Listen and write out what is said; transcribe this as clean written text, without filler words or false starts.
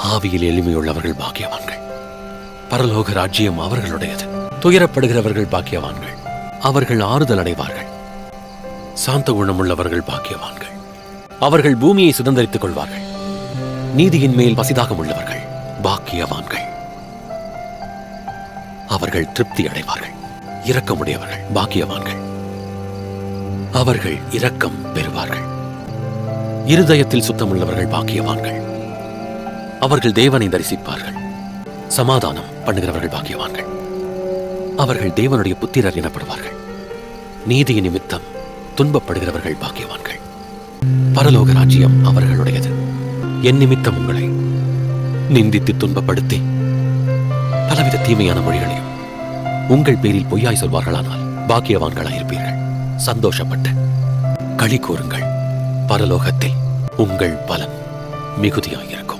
ஆவியில் எளிமையுள்ளவர்கள் பாக்கியவான்கள், பரலோக ராஜ்யம் அவர்களுடையது. துயரப்படுகிறவர்கள் பாக்கியவான்கள், அவர்கள் ஆறுதல் அடைவார்கள். சாந்த குணமுள்ளவர்கள் பாக்கியவான்கள், அவர்கள் பூமியை சுதந்தரித்துக் கொள்வார்கள். நீதியின் மேல் பசிதாகம் உள்ளவர்கள் பாக்கியவான்கள், அவர்கள் திருப்தி அடைவார்கள். இரக்கமுடையவர்கள் பாக்கியவான்கள், அவர்கள் இரக்கம் பெறுவார்கள். இருதயத்தில் சுத்தமுள்ளவர்கள் பாக்கியவான்கள், அவர்கள் தேவனை தரிசிப்பார்கள். சமாதானம் பண்ணுகிறவர்கள் பாக்கியவான்கள், அவர்கள் தேவனுடைய புத்திரர் எனப்படுவார்கள். நீதியின் நிமித்தம் துன்பப்படுகிறவர்கள் பாக்கியவான்கள், பரலோக ராஜ்யம் அவர்களுடையது. என் நிமித்தம் உங்களை நிந்தித்து துன்பப்படுத்தி பலவித தீமையான மொழிகளையும் உங்கள் பேரில் பொய்யாய் சொல்வார்களானால் பாக்கியவான்களாயிருப்பீர்கள். சந்தோஷப்பட்டு களி கூறுங்கள், பரலோகத்தில் உங்கள் பலன் மிகுதியாயிருக்கும்.